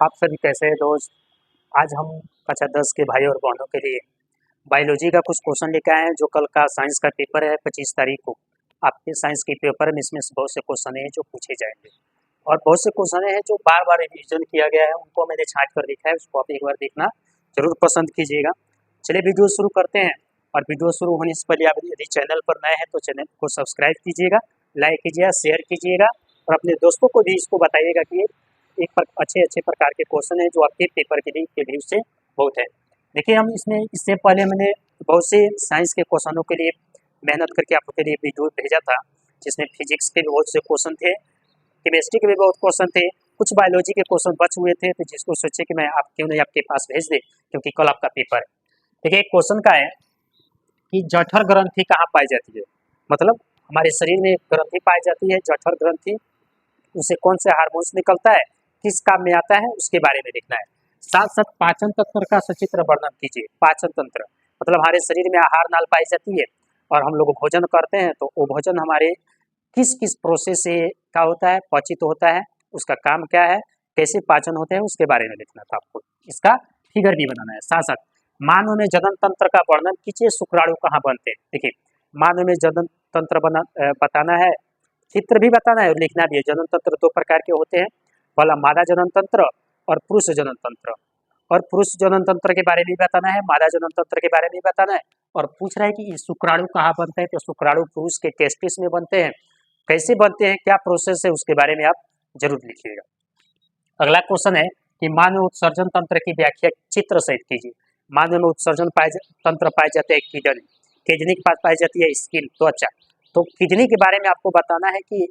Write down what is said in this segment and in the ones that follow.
आप सभी कैसे हैं दोस्त। आज हम कक्षा 10 के भाई और बहनों के लिए बायोलॉजी का कुछ क्वेश्चन लेके आए हैं। जो कल का साइंस का पेपर है 25 तारीख को, आपके साइंस के पेपर में इसमें से बहुत से क्वेश्चन हैं जो पूछे जाएंगे और बहुत से क्वेश्चन हैं जो बार बार रिवीजन किया गया है, उनको मैंने छांट कर लिखा है, उसको आप एक बार देखना जरूर पसंद कीजिएगा। चलिए वीडियो शुरू करते हैं। और वीडियो शुरू होने से पहले आप यदि चैनल पर नए हैं तो चैनल को सब्सक्राइब कीजिएगा, लाइक कीजिएगा, शेयर कीजिएगा और अपने दोस्तों को भी इसको बताइएगा कि एक पर अच्छे प्रकार के क्वेश्चन है जो आपके पेपर के लिए के व्यू से बहुत है। देखिए हम इसमें इससे पहले मैंने बहुत से साइंस के क्वेश्चनों के लिए मेहनत करके आपके लिए वीडियो भेजा था, जिसमें फिजिक्स के भी बहुत से क्वेश्चन थे, केमिस्ट्री के भी बहुत क्वेश्चन थे, कुछ बायोलॉजी के क्वेश्चन बच हुए थे, तो जिसको सोचे कि मैं आप क्यों नहीं आपके पास भेज दे क्योंकि कल आपका पेपर है। देखिए एक क्वेश्चन का है कि जठर ग्रंथि कहाँ पाई जाती है, मतलब हमारे शरीर में ग्रंथि पाई जाती है जठर ग्रंथि, उसे कौन से हार्मोन्स निकलता है, किस काम में आता है, उसके बारे में लिखना है। साथ साथ पाचन तंत्र का सचित्र वर्णन कीजिए। पाचन तंत्र मतलब हमारे शरीर में आहार नाल पाई जाती है और हम लोग भोजन करते हैं तो वो भोजन हमारे किस किस प्रोसेस से क्या होता है, पचित होता है, उसका काम क्या है, कैसे पाचन होते हैं, उसके बारे में लिखना था आपको। इसका फिगर भी बनाना है। साथ साथ मानव में जनन तंत्र का वर्णन कीजिए। शुक्राणु कहाँ बनते हैं, देखिए मानव में जनन तंत्र बताना है, चित्र भी बताना है और लिखना भी है। जनन तंत्र दो प्रकार के होते हैं, पहला मादा जनन तंत्र और पुरुष जनन तंत्र। और पुरुष जनन तंत्र के बारे में भी बताना है, मादा जनन तंत्र के बारे में भी बताना है। और पूछ रहा है कि शुक्राणु कहाँ बनते हैं, तो शुक्राणु पुरुष के टेस्टिस में बनते हैं, कैसे बनते हैं, क्या प्रोसेस है, उसके बारे में आप जरूर लिखिएगा। अगला क्वेश्चन है कि मानव उत्सर्जन तंत्र की व्याख्या चित्र सहित कीजिए। मानव में उत्सर्जन तंत्र पाए जाते हैं किडनी, किडनी के पास पाई जाती है स्किन, त्वचा। तो किडनी के बारे में आपको बताना है कि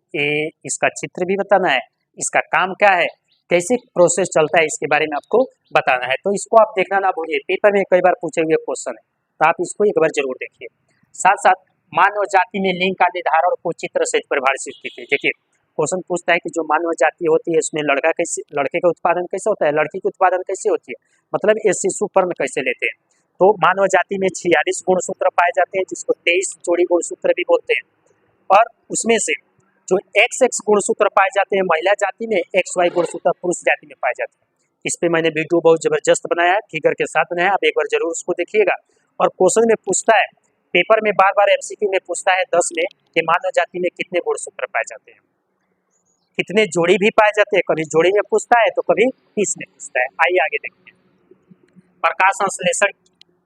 इसका चित्र भी बताना है, इसका काम क्या है, कैसे प्रोसेस चलता है, इसके बारे में आपको बताना है। तो इसको आप देखना ना भूलिए, पेपर में कई बार पूछे हुए क्वेश्चन है, तो आप इसको एक बार जरूर देखिए। साथ साथ मानव जाति में लिंग का निर्धारण को चित्र सहित परिभाषित कीजिए। देखिए क्वेश्चन पूछता है कि जो मानव जाति होती है इसमें लड़के का उत्पादन कैसे होता है, लड़की का उत्पादन कैसे होती है, मतलब ये शिशु पर्म कैसे लेते हैं। तो मानव जाति में 46 गुणसूत्र पाए जाते हैं, जिसको 23 जोड़ी गुणसूत्र भी बोलते हैं। और उसमें से जो XX गुणसूत्र पाए जाते हैं महिला जाति में, XY गुणसूत्र पुरुष जाति में पाए जाते हैं। इस पे मैंने वीडियो बहुत जबरदस्त बनाया है, फिगर के साथ बनाया, आप एक बार जरूर उसको देखिएगा। और क्वेश्चन में पूछता है, पेपर में बार बार MCQ में पूछता है 10 में कि मानव जाति में कितने गुणसूत्र पाए जाते हैं, कितने जोड़ी भी पाए जाते हैं, कभी जोड़ी में पूछता है तो कभी पीस में पूछता है। आइए आगे देखते हैं। प्रकाश संश्लेषण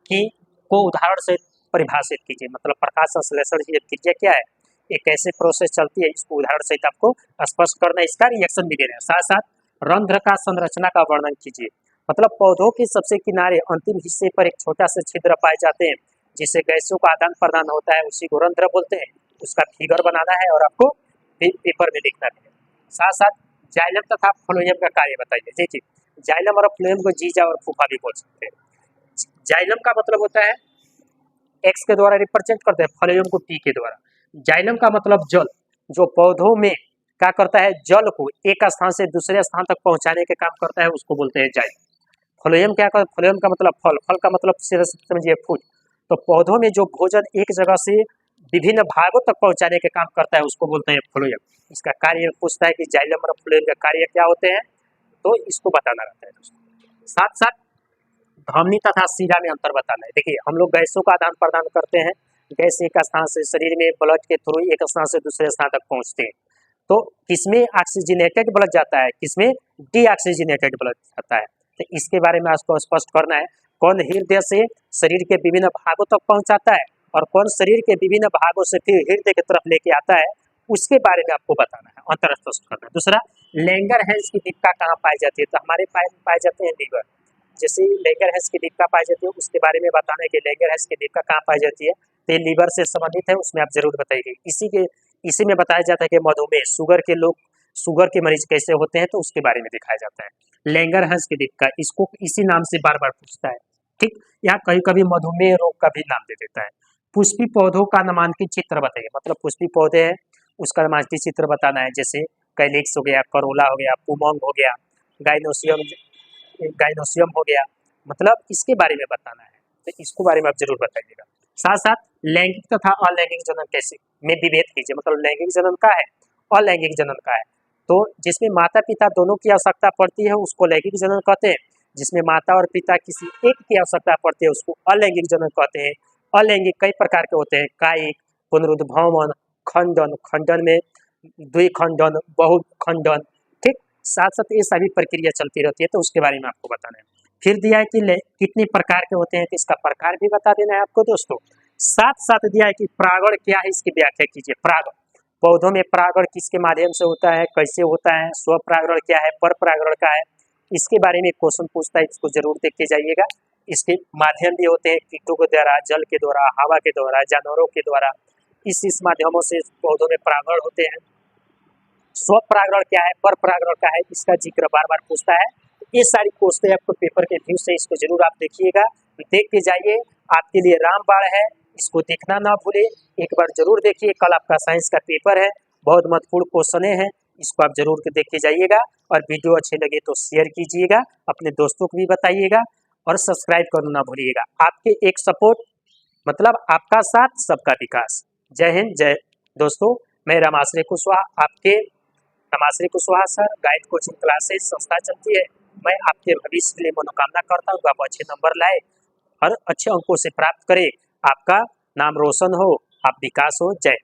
की को उदाहरण से परिभाषित कीजिए, मतलब प्रकाश संश्लेषण की क्रिया क्या है, ये कैसे प्रोसेस चलती है, इसको उदाहरण सहित आपको स्पष्ट करना है, इसका रिएक्शन भी देना है। साथ साथ रंध्र का संरचना का वर्णन कीजिए, मतलब पौधों के सबसे किनारे अंतिम हिस्से पर एक छोटा सा छिद्र पाए जाते हैं जिससे गैसों का आदान प्रदान होता है, उसी को रंध्र बोलते हैं। उसका फिगर बनाना है और आपको पेपर में लिखना है। साथ साथ जाइलम तथा फ्लोएम का कार्य बताइए। देखिए जाइलम और फ्लोएम को जीजा और फूफा भी बोल सकते हैं। जाइलम का मतलब होता है एक्स के द्वारा रिप्रेजेंट करते हैं, फ्लोएम को टी के द्वारा। जाइलम का मतलब जल, जो पौधों में क्या करता है, जल को एक स्थान से दूसरे स्थान तक पहुंचाने के काम करता है, उसको बोलते हैं जाइलम। फ्लोएम क्या करता है, फ्लोएम का मतलब फल, फल का मतलब सीधा समझिए फूल। तो पौधों में जो भोजन एक जगह से विभिन्न भागों तक पहुंचाने के काम करता है उसको बोलते हैं फ्लोएम। इसका कार्य पूछता है कि जाइलम और फ्लोएम का कार्य क्या होते हैं, तो इसको बताना रहता है दोस्तों। साथ साथ धमनी तथा शिरा में अंतर बताना है। देखिए हम लोग गैसों का आदान प्रदान करते हैं, गैस एक स्थान से शरीर में ब्लड के थ्रू एक स्थान से दूसरे स्थान तक पहुंचते हैं, तो किसमें ऑक्सीजनेटेड ब्लड जाता है, किसमें डीऑक्सीजनेटेड ब्लड जाता है। तो इसके बारे में आपको स्पष्ट करना है, कौन हृदय से शरीर के विभिन्न भागों तक पहुंचाता है और कौन शरीर के विभिन्न भागों से फिर हृदय की तरफ लेके आता है, उसके बारे में आपको बताना है, अंतर स्पष्ट करना है। दूसरा, लैंगरहैंस की दीपिका कहाँ पाई जाती है, तो हमारे पाए जाते हैं लीवर। जैसे लैंगरहैंस की दीपिका पाई जाती है उसके बारे में बताना है कि लैंगरहैंस की दीपिका कहाँ पाई जाती है, तो ये लीवर से संबंधित है, उसमें आप जरूर बताइए। इसी में बताया जाता है कि मधुमेह, शुगर के लोग, शुगर के मरीज कैसे होते हैं, तो उसके बारे में दिखाया जाता है। लैंगरहैंस की दीपिका, इसको इसी नाम से बार बार पूछता है, ठीक। यहाँ कभी कभी मधुमेह रोग का भी नाम दे देता है। पुष्पी पौधों का नामांकित चित्र बताइए, मतलब पुष्पी पौधे हैं उसका नामांकित चित्र बताना है। जैसे कैलिक्स हो गया, करोला हो गया, पुमंग हो गया, गाइनोसियम हो गया, मतलब इसके बारे में बताना है, तो इसको बारे में आप जरूर बताइएगा। साथ साथ लैंगिक तथा अलैंगिक जनन कैसे में विभेद कीजिए, मतलब लैंगिक जनन का है, अलैंगिक जनन का है। तो जिसमें माता पिता दोनों की आवश्यकता पड़ती है उसको लैंगिक जनन कहते हैं, जिसमें माता और पिता किसी एक की आवश्यकता पड़ती है उसको अलैंगिक जनन कहते हैं। अलैंगिक कई प्रकार के होते हैं, कायिक, पुनरुद्भवन, खंडन, खंडन में द्विखंडन, बहुखंडन, ठीक। साथ साथ ये सभी प्रक्रिया चलती रहती है, तो उसके बारे में आपको बताना है। फिर दिया है कि कितने प्रकार के होते हैं, तो इसका प्रकार भी बता देना है आपको दोस्तों। साथ साथ दिया है कि परागण क्या है, इसकी व्याख्या कीजिए। परागण, पौधों में परागण किसके माध्यम से होता है, कैसे होता है, स्व परागण क्या है, पर परागण क्या है, इसके बारे में क्वेश्चन पूछता है, इसको जरूर देख के जाइएगा। इसके माध्यम भी होते हैं, कीटों के द्वारा, जल के द्वारा, हवा के द्वारा, जानवरों के द्वारा, इस माध्यमों से पौधों में परागण होते हैं। स्व परागण क्या है, पर परागण क्या है, इसका जिक्र बार बार पूछता है। ये सारी पोस्टें आपको पेपर के व्यू से, इसको जरूर आप देखिएगा, देख के जाइए। आपके लिए रामबाण है, इसको देखना ना भूले, एक बार जरूर देखिए। कल आपका साइंस का पेपर है, बहुत महत्वपूर्ण क्वेश्चन है, इसको आप जरूर देख के जाइएगा। और वीडियो अच्छे लगे तो शेयर कीजिएगा, अपने दोस्तों को भी बताइएगा और सब्सक्राइब करना ना भूलिएगा। आपके एक सपोर्ट मतलब आपका साथ सबका विकास। जय हिंद, जय दोस्तों। मैं रामाश्रय कुशवाहा, आपके Ramashray Kushwaha sir, guide coaching classes संस्था चलती है। मैं आपके भविष्य के लिए मनोकामना करता हूँ, आप अच्छे नंबर लाए और अच्छे अंकों से प्राप्त करें, आपका नाम रोशन हो, आप विकास हो। जय।